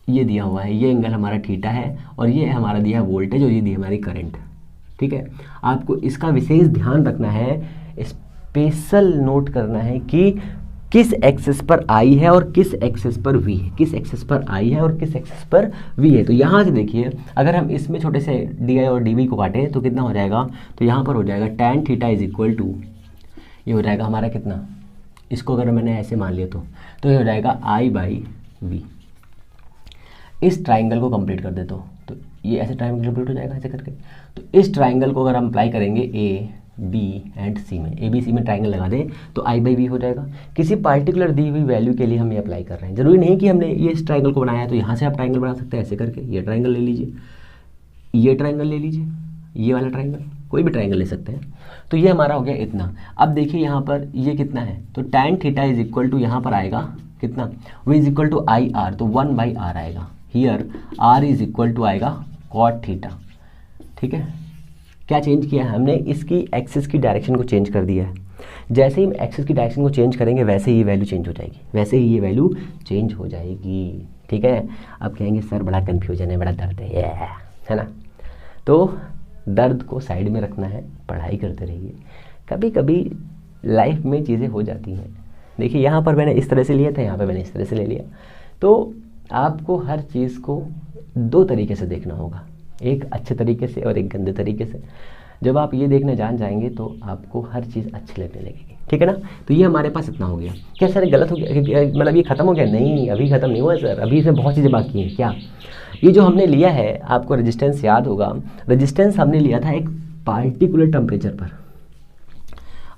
ये दिया हुआ है, ये एंगल हमारा थीटा है और ये हमारा दिया है वोल्टेज और ये दी हमारी करंट, ठीक है। आपको इसका विशेष ध्यान रखना है, स्पेशल नोट करना है कि किस एक्सिस पर आई है और किस एक्सिस पर वी है, किस एक्सिस पर आई है और किस एक्सिस पर वी है। तो यहाँ से देखिए, अगर हम इसमें छोटे से डी आई और डी वी को काटें तो कितना हो जाएगा, तो यहाँ पर हो जाएगा tan theta is equal to, ये हो जाएगा हमारा कितना, इसको अगर मैंने ऐसे मान लिया तो ये हो जाएगा आई बाई वी। इस ट्राइंगल को कंप्लीट कर दे तो ये ऐसे ट्राइंगल कंप्लीट हो जाएगा ऐसे करके। तो इस ट्राइंगल को अगर हम अप्लाई करेंगे ए बी एंड सी में, ए बी सी में ट्राइंगल लगा दें तो आई बाई वी हो जाएगा। किसी पार्टिकुलर दी हुई वैल्यू के लिए हम ये अप्लाई कर रहे हैं, जरूरी नहीं कि हमने ये इस ट्राइंगल को बनाया है तो यहाँ से आप ट्राइंगल बना सकते हैं ऐसे करके। ये ट्राइंगल ले लीजिए, ये ट्राइंगल ले लीजिए, ये वाला ट्राइंगल, कोई भी ट्राइंगल ले सकते हैं। तो ये हमारा हो गया इतना। अब देखिए यहाँ पर ये कितना है, तो tan theta is equal to यहाँ पर आएगा कितना, v is equal to I R, तो 1 बाई आर आएगा। Here r is equal to आएगा cot थीटा, ठीक है। क्या चेंज किया है हमने, इसकी एक्सिस की डायरेक्शन को चेंज कर दिया है। जैसे ही एक्सिस की डायरेक्शन को चेंज करेंगे वैसे ही वैल्यू चेंज हो जाएगी, वैसे ही ये वैल्यू चेंज हो जाएगी, ठीक है। अब कहेंगे सर बड़ा कन्फ्यूजन है, बड़ा दर्द है ना। तो दर्द को साइड में रखना है, पढ़ाई करते रहिए। कभी कभी लाइफ में चीज़ें हो जाती हैं। देखिए यहाँ पर मैंने इस तरह से लिया था, यहाँ पर मैंने इस तरह से ले लिया। तो आपको हर चीज़ को दो तरीके से देखना होगा, एक अच्छे तरीके से और एक गंदे तरीके से। जब आप ये देखने जान जाएंगे तो आपको हर चीज़ अच्छी लगने लगेगी, ठीक है ना। तो ये हमारे पास इतना हो गया। क्या सर गलत हो गया, मतलब ये ख़त्म हो गया? नहीं, अभी ख़त्म नहीं हुआ सर, अभी इसमें बहुत चीज़ें बाकी हैं। क्या, ये जो हमने लिया है, आपको रेजिस्टेंस याद होगा, रेजिस्टेंस हमने लिया था एक पार्टिकुलर टेम्परेचर पर,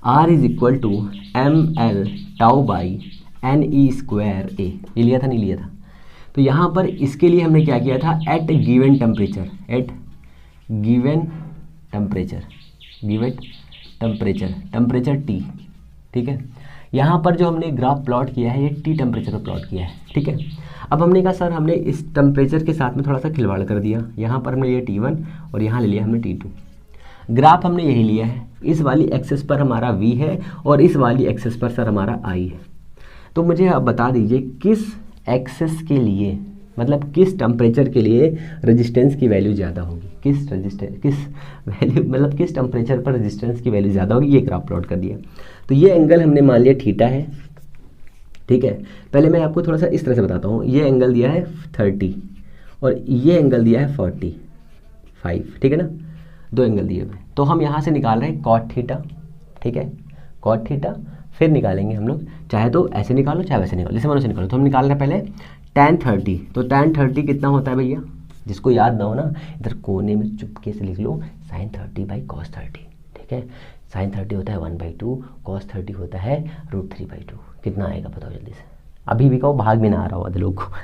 R is equal to ml tau by NE² A, ये लिया था नहीं लिया था। तो यहाँ पर इसके लिए हमने क्या किया था, at given temperature, at given temperature, temperature T, ठीक है। यहाँ पर जो हमने ग्राफ प्लॉट किया है ये T टेम्परेचर पर प्लॉट किया है, ठीक है। अब हमने कहा सर हमने इस टेम्परेचर के साथ में थोड़ा सा खिलवाड़ कर दिया, यहाँ पर हमने लिया T1 और यहाँ ले लिया हमने T2। ग्राफ हमने यही लिया है, इस वाली एक्सेस पर हमारा V है और इस वाली एक्सेस पर सर हमारा I है। तो मुझे आप बता दीजिए किस एक्सेस के लिए, मतलब किस टेम्परेचर के लिए रेजिस्टेंस की वैल्यू ज़्यादा होगी, किस वैल्यू, मतलब किस टेम्परेचर पर रेजिस्टेंस की वैल्यू ज़्यादा होगी। ये ग्राफ प्लॉट कर दिया। तो ये एंगल हमने मान लिया थीटा है, ठीक है। पहले मैं आपको थोड़ा सा इस तरह से बताता हूँ। ये एंगल दिया है 30 और ये एंगल दिया है 45, ठीक है ना, दो एंगल दिए हुए। तो हम यहाँ से निकाल रहे हैं cot थीटा, ठीक है, cot थीटा। फिर निकालेंगे हम लोग, चाहे तो ऐसे निकालो चाहे वैसे निकालो, जैसे मनो से निकालो। तो हम निकाल रहे हैं पहले tan 30, तो tan 30 कितना होता है भैया, जिसको याद ना हो ना इधर कोने में चुपके से लिख लो sin 30 बाई cos 30, ठीक है। sin 30 होता है 1/2, cos 30 होता है √3/2। कितना आएगा बताओ जल्दी से, अभी भी कहो, भाग भी ना आ रहा हो आधे लोग को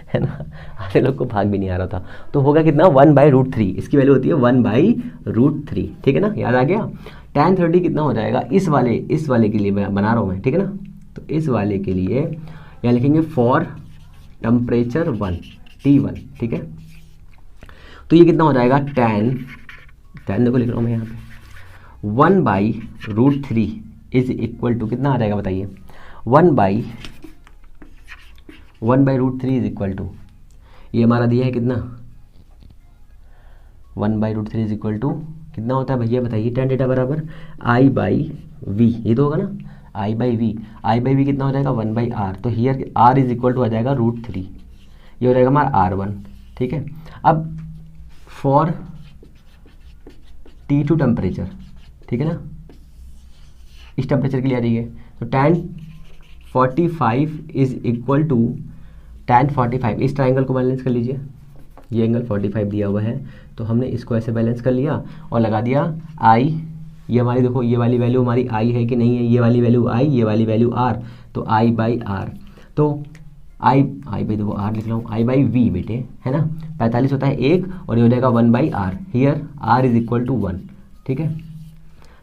है ना, आधे लोग को भाग भी नहीं आ रहा था। तो होगा कितना, 1/√3, इसकी वैल्यू होती है 1/√3, ठीक है ना, याद आ गया। tan 30 कितना हो जाएगा, इस वाले के लिए मैं बना रहा हूँ मैं, ठीक है ना। तो इस वाले के लिए यहाँ लिखेंगे फॉर टेम्परेचर 1 T1, ठीक है। तो ये कितना हो जाएगा, tan देखो लिख रहा हूँ मैं यहाँ पे, 1/√3 इज इक्वल टू कितना आ जाएगा बताइए, 1/√3 इज इक्वल टू, ये हमारा दिया है कितना, 1/√3 इज इक्वल टू कितना होता है भैया बताइए, tan थीटा बराबर I/V, ये तो होगा ना, I/V कितना हो जाएगा 1/r, तो here r is equal to आ जाएगा √3, ये हो जाएगा हमारा R1, ठीक है। अब फॉर T2 टेम्परेचर, ठीक है ना, इस टेम्परेचर के लिए आ जाइए, तो tan 45 is equal to tan 45, इस ट्राइंगल को बैलेंस कर लीजिए, ये एंगल 45 दिया हुआ है, तो हमने इसको ऐसे बैलेंस कर लिया और लगा दिया I, ये हमारी देखो ये वाली वैल्यू हमारी I है कि नहीं है, ये वाली वैल्यू I, ये वाली वैल्यू R, तो I/R, तो I भाई देखो R लिख रहा हूँ, I/V बेटे, है ना, 45 होता है 1 और ये हो जाएगा 1/R, here R is equal to 1, ठीक है।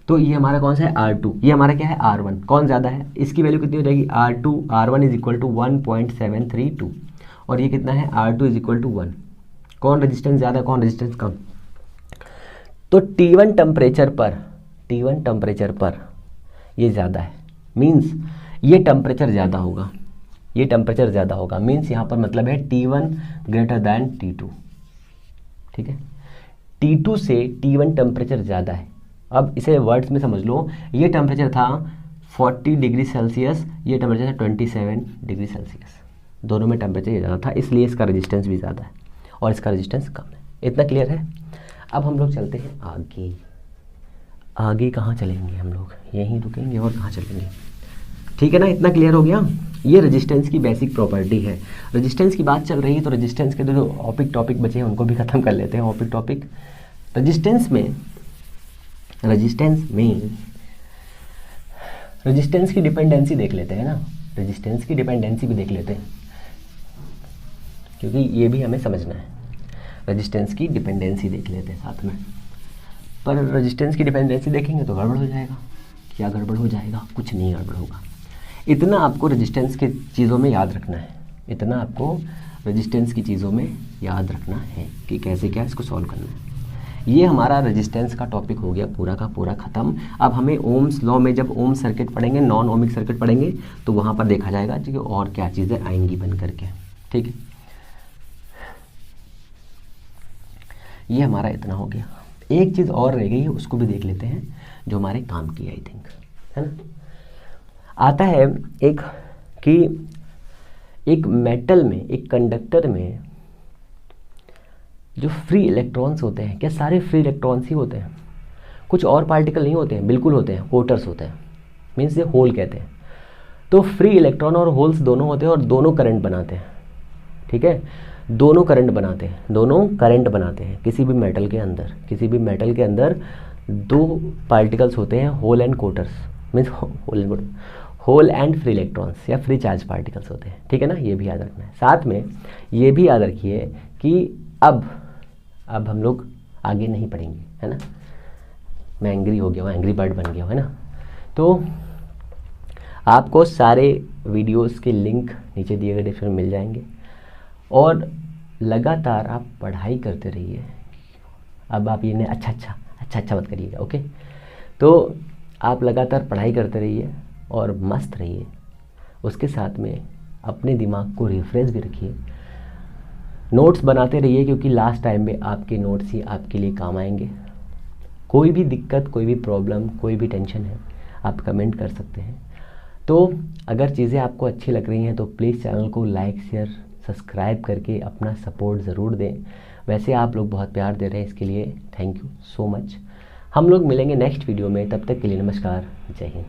तो ये हमारा कौन सा है R2, ये हमारा क्या है R1, कौन ज़्यादा है, इसकी वैल्यू कितनी हो जाएगी R1 इज इक्वल टू 1.732 और ये कितना है R2 इज इक्वल टू 1, कौन रेजिस्टेंस ज़्यादा कौन रेजिस्टेंस कम। तो T1 टेम्परेचर पर ये ज़्यादा है, मीन्स ये टेम्परेचर ज़्यादा होगा, ये टेम्परेचर ज़्यादा होगा, मीन्स यहाँ पर मतलब है T1 ग्रेटर दैन T2, ठीक है। T2 से T1 टेम्परेचर ज़्यादा है। अब इसे वर्ड्स में समझ लो, ये टेम्परेचर था 40 डिग्री सेल्सियस, ये टेम्परेचर था 27 डिग्री सेल्सियस, दोनों में टेम्परेचर ये ज़्यादा था, इसलिए इसका रेजिस्टेंस भी ज़्यादा है और इसका रेजिस्टेंस कम है। इतना क्लियर है। अब हम लोग चलते हैं आगे। आगे कहाँ चलेंगे हम लोग, यहीं रुकेंगे और कहाँ चलेंगे, ठीक है ना, इतना क्लियर हो गया। ये रेजिस्टेंस की बेसिक प्रॉपर्टी है। रेजिस्टेंस की बात चल रही है तो रेजिस्टेंस के जो टॉपिक बचे हैं उनको भी ख़त्म कर लेते हैं। टॉपिक रेजिस्टेंस की डिपेंडेंसी देख लेते हैं ना, रेजिस्टेंस की डिपेंडेंसी भी देख लेते हैं, क्योंकि ये भी हमें समझना है। रेजिस्टेंस की डिपेंडेंसी देख लेते हैं साथ में, पर रेजिस्टेंस की डिपेंडेंसी देखेंगे तो गड़बड़ हो जाएगा। क्या गड़बड़ हो जाएगा, कुछ नहीं गड़बड़ होगा। इतना आपको रेजिस्टेंस के चीज़ों में याद रखना है, इतना आपको रेजिस्टेंस की चीज़ों में याद रखना है कि कैसे क्या इसको सॉल्व करना है। ये हमारा रेजिस्टेंस का टॉपिक हो गया पूरा का पूरा ख़त्म। अब हमें ओम्स लॉ में जब ओम सर्किट पढ़ेंगे, नॉन ओमिक सर्किट पढ़ेंगे, तो वहाँ पर देखा जाएगा कि और क्या चीज़ें आएंगी बन करके, ठीक है। ये हमारा इतना हो गया। एक चीज़ और रह गई है, उसको भी देख लेते हैं जो हमारे काम की, आई थिंक, है ना। आता है एक कि एक मेटल में, एक कंडक्टर में जो फ्री इलेक्ट्रॉन्स होते हैं, क्या सारे फ्री इलेक्ट्रॉन्स ही होते हैं? कुछ और पार्टिकल नहीं होते हैं, बिल्कुल होते हैं, कोटर्स होते हैं, मीन्स ये होल कहते हैं। तो फ्री इलेक्ट्रॉन और होल्स दोनों होते हैं और दोनों करंट बनाते हैं, ठीक है, दोनों करंट बनाते हैं किसी भी मेटल के अंदर दो पार्टिकल्स होते हैं, होल एंड कोटर्स, means hole and free electrons या फ्री चार्ज पार्टिकल्स होते हैं, ठीक है ना। ये भी याद रखना है। साथ में ये भी याद रखिए कि अब हम लोग आगे नहीं पढ़ेंगे, है ना। मैं एंग्री हो गया हूँ, एंग्री बर्ड बन गया हूँ, है ना। तो आपको सारे वीडियोस के लिंक नीचे दिए गए डिस्क्रिप्शन में मिल जाएंगे और लगातार आप पढ़ाई करते रहिए। अब आप ये नहीं अच्छा मत करिएगा, ओके। तो आप लगातार पढ़ाई करते रहिए और मस्त रहिए। उसके साथ में अपने दिमाग को रिफ्रेश भी रखिए, नोट्स बनाते रहिए, क्योंकि लास्ट टाइम में आपके नोट्स ही आपके लिए काम आएंगे। कोई भी दिक्कत, कोई भी प्रॉब्लम, कोई भी टेंशन है, आप कमेंट कर सकते हैं। तो अगर चीज़ें आपको अच्छी लग रही हैं तो प्लीज़ चैनल को लाइक, शेयर, सब्सक्राइब करके अपना सपोर्ट ज़रूर दें। वैसे आप लोग बहुत प्यार दे रहे हैं, इसके लिए थैंक यू सो मच। हम लोग मिलेंगे नेक्स्ट वीडियो में, तब तक के लिए नमस्कार, जय हिंद।